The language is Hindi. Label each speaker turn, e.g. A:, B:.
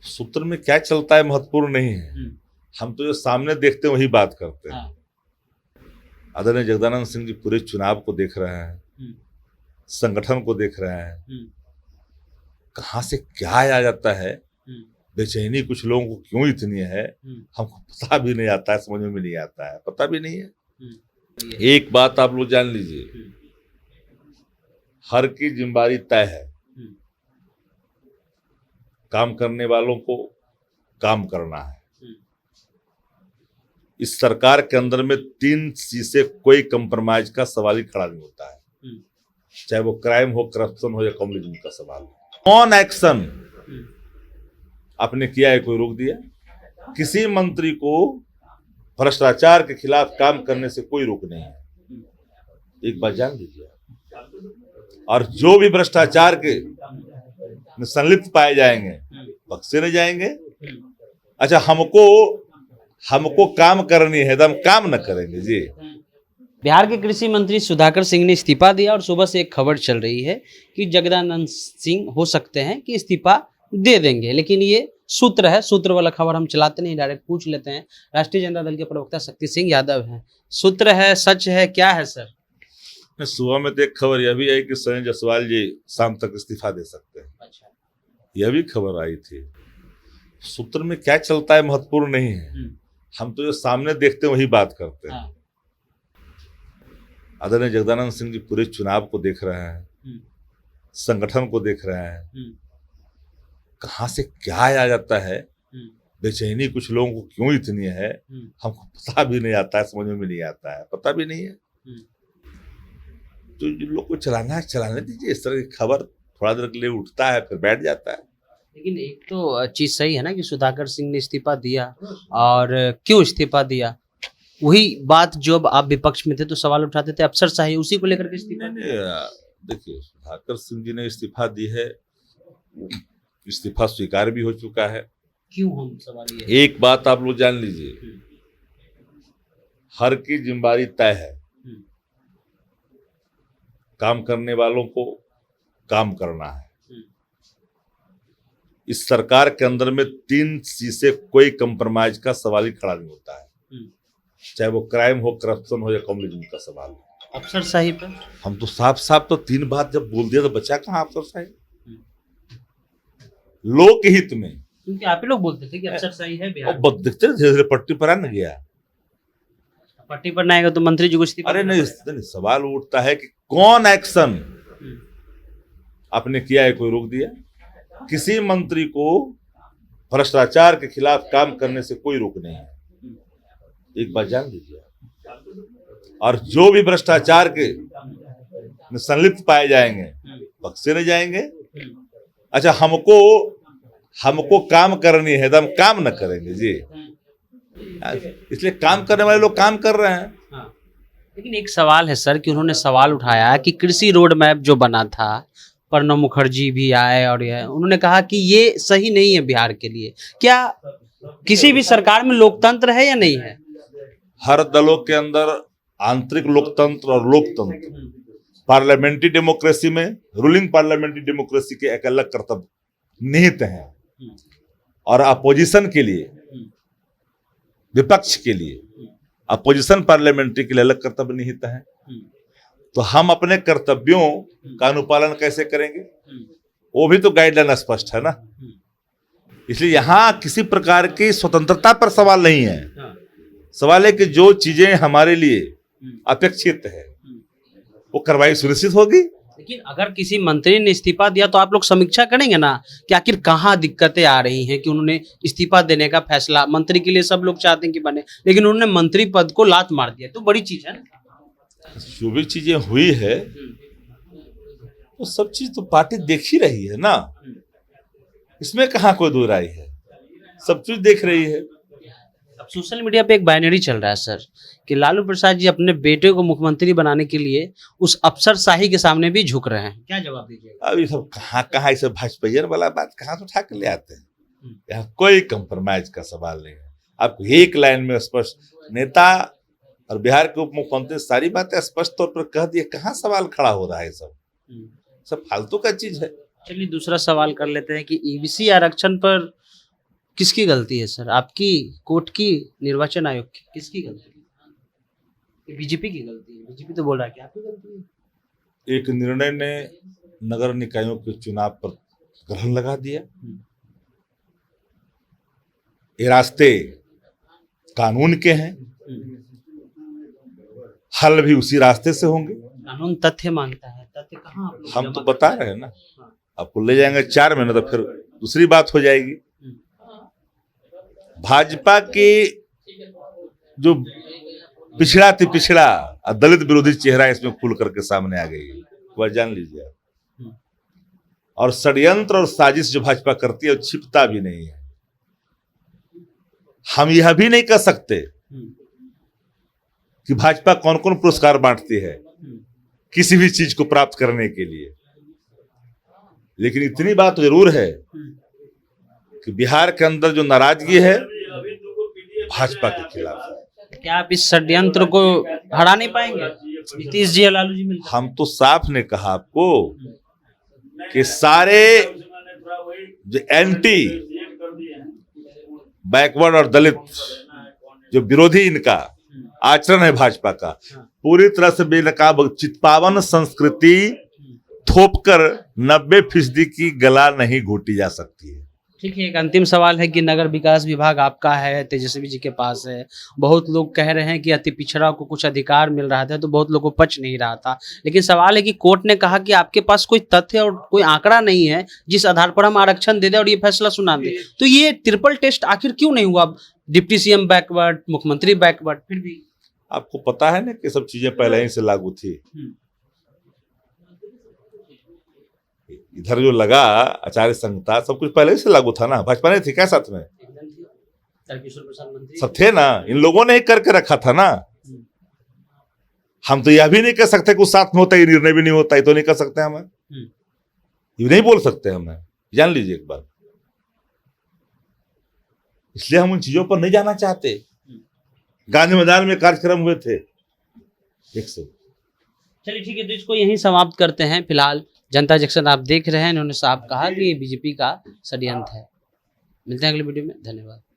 A: सूत्र में क्या चलता है महत्वपूर्ण नहीं है। हम तो जो सामने देखते हैं वही बात करते हैं। आदरणीय जगदानंद सिंह जी पूरे चुनाव को देख रहे हैं, संगठन को देख रहे हैं। कहाँ से क्या आ जाता है, बेचैनी कुछ लोगों को क्यों इतनी है, हमको पता भी नहीं आता है, समझ में भी नहीं आता है, पता भी नहीं है। एक बात आप लोग जान लीजिए, हर की जिम्मेदारी तय है। काम करने वालों को काम करना है। इस सरकार के अंदर में 3 चीज से कोई कंप्रोमाइज का सवाल ही खड़ा नहीं होता है, चाहे वो क्राइम हो, करप्शन हो या कम्युनिज्म का सवाल हो। ऑन एक्शन आपने किया है, कोई रोक दिया? किसी मंत्री को भ्रष्टाचार के खिलाफ काम करने से कोई रोक नहीं है, एक बात जान लीजिए। और जो भी भ्रष्टाचार के संलिप्त पाए जाएंगे बख्शे नहीं जाएंगे। अच्छा, हमको काम करनी है तो हम काम न करेंगे जी।
B: बिहार के कृषि मंत्री सुधाकर सिंह ने इस्तीफा दिया और सुबह से एक खबर चल रही है कि जगदानंद सिंह हो सकते हैं कि इस्तीफा दे देंगे, लेकिन ये सूत्र है, सूत्र वाला खबर हम चलाते नहीं, डायरेक्ट पूछ लेते हैं। राष्ट्रीय जनता दल के प्रवक्ता शक्ति सिंह यादव हैं, सूत्र है, सच है, क्या है सर?
A: सुबह में तो एक खबर यह भी आई कि संजय जायसवाल जी शाम तक इस्तीफा दे सकते हैं।
B: अच्छा,
A: यह भी खबर आई थी। सूत्र में क्या चलता है महत्वपूर्ण नहीं है। हम तो जो सामने देखते हैं वही बात करते हैं। आदरणीय जगदानंद सिंह जी पूरे चुनाव को देख रहे हैं, संगठन को देख रहे हैं। कहाँ से क्या आ जाता है, बेचैनी कुछ लोगों को क्यों इतनी है, हमको पता भी नहीं आता है, समझ में भी नहीं आता है, पता भी नहीं है। तो जिन लोग को चलाना है चलाने दीजिए। इस तरह की खबर थोड़ा देर के लिए उठता है फिर बैठ जाता है।
B: लेकिन एक तो चीज सही है ना कि सुधाकर सिंह ने इस्तीफा दिया, और क्यों इस्तीफा दिया, वही बात जो अब आप विपक्ष में थे तो सवाल उठाते थे, अफसरशाही, उसी को लेकर के इस्तीफा।
A: देखिए, सुधाकर सिंह जी ने इस्तीफा दी है, इस्तीफा स्वीकार भी हो चुका है।
B: क्यों, हम सवाल ये
A: एक बात आप लोग जान लीजिए, हर की जिम्मेदारी तय है। काम करने वालों को काम करना है। इस सरकार के अंदर में 3 चीज से कोई कंप्रोमाइज का सवाल ही खड़ा नहीं होता है, चाहे वो क्राइम हो, करप्शन हो या कम्युनिज्म का सवाल हो।
B: अफसरशाही पर
A: हम तो साफ साफ तो 3 बात जब बोल दिया तो बचा कहाँ अफसरशाही? लोकहित में,
B: क्योंकि आप ही लोग बोलते थे कि अफसरशाही है बिहार।
A: और दिखते धीरे धीरे पट्टी पर आने गया।
B: पट्टी पर ना आएगा तो मंत्री जी को इस्तीफा।
A: अरे नहीं, सवाल उठता है कि कौन एक्शन आपने किया है, कोई रोक दिया? किसी मंत्री को भ्रष्टाचार के खिलाफ काम करने से कोई रोक नहीं है, एक बात जान लीजिए। और जो भी भ्रष्टाचार के संलिप्त पाए जाएंगे बख्शे नहीं जाएंगे। अच्छा, हमको काम करनी है तो हम काम न करेंगे जी। इसलिए काम करने वाले लोग काम कर रहे हैं।
B: लेकिन एक सवाल है सर कि उन्होंने सवाल उठाया कि कृषि रोड मैप जो बना था, प्रणब मुखर्जी भी आए और उन्होंने कहा कि ये सही नहीं है बिहार के लिए। क्या किसी भी सरकार में लोकतंत्र है या नहीं है?
A: हर दलों के अंदर आंतरिक लोकतंत्र और लोकतंत्र, पार्लियामेंट्री डेमोक्रेसी में रूलिंग पार्लियामेंट्री डेमोक्रेसी के एक अलग कर्तव्य निहित हैं, और अपोजिशन के लिए, विपक्ष के लिए, अपोजिशन पार्लियामेंट्री के लिए अलग कर्तव्य निहित है। तो हम अपने कर्तव्यों का अनुपालन कैसे करेंगे, वो भी तो गाइडलाइन स्पष्ट है ना। इसलिए यहाँ किसी प्रकार की स्वतंत्रता पर सवाल नहीं है। सवाल है कि जो चीजें हमारे लिए अपेक्षित है वो कार्रवाई सुनिश्चित होगी।
B: लेकिन अगर किसी मंत्री ने इस्तीफा दिया तो आप लोग समीक्षा करेंगे ना कि आखिर कहाँ दिक्कतें आ रही हैं कि उन्होंने इस्तीफा देने का फैसला, मंत्री के लिए सब लोग चाहते हैं कि बने, लेकिन उन्होंने मंत्री पद को लात मार दिया, तो बड़ी चीज है ना।
A: जो भी चीजें हुई है वो सब चीज तो पार्टी देख ही रही है ना, इसमें कहाँ कोई दो राय है, सब चीज देख रही है।
B: अब सोशल मीडिया पे एक बाइनरी चल रहा है सर कि लालू प्रसाद जी अपने बेटे को मुख्यमंत्री बनाने के लिए उस अफसरशाही के सामने भी झुक रहे हैं, क्या जवाब दीजिएगा?
A: अब ये सब कहाँ इसे भाजपा वाला बात कहाँ से उठा कर ले आते हैं? यहाँ कोई कंप्रोमाइज का सवाल नहीं है। आपको एक लाइन में स्पष्ट नेता और बिहार के उप मुख्यमंत्री सारी बातें स्पष्ट तौर पर कह दिए, कहाँ सवाल खड़ा हो रहा है? सब फालतू का चीज है।
B: चलिए दूसरा सवाल कर लेते हैं कि ईबीसी आरक्षण पर किसकी गलती है सर? आपकी, कोर्ट की, निर्वाचन आयोग की? किसकी गलती है? बीजेपी की गलती है? बीजेपी तो बोल रहा है कि आपकी गलती है।
A: एक निर्णय ने नगर निकायों के चुनाव पर ग्रहण लगा दिया। ये रास्ते कानून के हैं, हल भी उसी रास्ते से होंगे।
B: कानून तथ्य मानता है, तथ्य कहाँ आप लोग
A: हम तो
B: जमा
A: बता
B: करते
A: रहे हैं ना,
B: हाँ।
A: आपको ले जाएंगे 4 महीने तो फिर दूसरी बात हो जाएगी। भाजपा की जो पिछड़ा थी पिछड़ा और दलित विरोधी चेहरा इसमें खुल करके सामने आ गई, वह जान लीजिए। और षड्यंत्र और साजिश जो भाजपा करती है वो छिपता भी नहीं है। हम यह भी नहीं कह सकते कि भाजपा कौन कौन पुरस्कार बांटती है किसी भी चीज को प्राप्त करने के लिए, लेकिन इतनी बात जरूर है कि बिहार के अंदर जो नाराजगी है भाजपा के खिलाफ है।
B: क्या आप इस षड्यंत्र को हरा नहीं पाएंगे? नीतीश जी और लालू जी मिलकर
A: हम तो साफ ने कहा आपको कि सारे जो एंटी बैकवर्ड और दलित जो विरोधी इनका आचरण है भाजपा का, पूरी तरह से बेनकाब चितपावन संस्कृति थोपकर 90% की गला नहीं घोटी जा सकती है।
B: ठीक है, एक अंतिम सवाल है कि नगर विकास विभाग आपका है, तेजस्वी जी के पास है। बहुत लोग कह रहे हैं कि अति पिछड़ा को कुछ अधिकार मिल रहा था, तो बहुत लोगों को पच नहीं रहा था। लेकिन सवाल है कि कोर्ट ने कहा कि आपके पास कोई तथ्य और कोई आंकड़ा नहीं है जिस आधार पर हम आरक्षण दे दें और ये फैसला सुना दें। तो ये ट्रिपल टेस्ट आखिर क्यों नहीं हुआ? डिप्टी सीएम बैकवर्ड, मुख्यमंत्री बैकवर्ड, फिर भी
A: आपको पता है ना कि सब चीजें पहले ही से लागू थी। इधर जो लगा आचार्य संहिता सब कुछ पहले से लागू था ना, भाजपा नहीं थी क्या साथ में? सब थे ना, इन लोगों ने ही करके रखा था ना। हम तो यह भी नहीं कह सकते कि साथ में होता है निर्णय भी नहीं होता, ये तो नहीं कह सकते हमें, ये नहीं बोल सकते हमें, जान लीजिए एक बार। इसलिए हम उन चीजों पर नहीं जाना चाहते। गांधी मैदान में कार्यक्रम हुए थे 100।
B: चलिए ठीक है, तो इसको यहीं समाप्त करते हैं। फिलहाल जनता जंक्शन आप देख रहे हैं, इन्होंने साफ कहा कि ये बीजेपी का षड्यंत्र है। मिलते हैं अगले वीडियो में, धन्यवाद।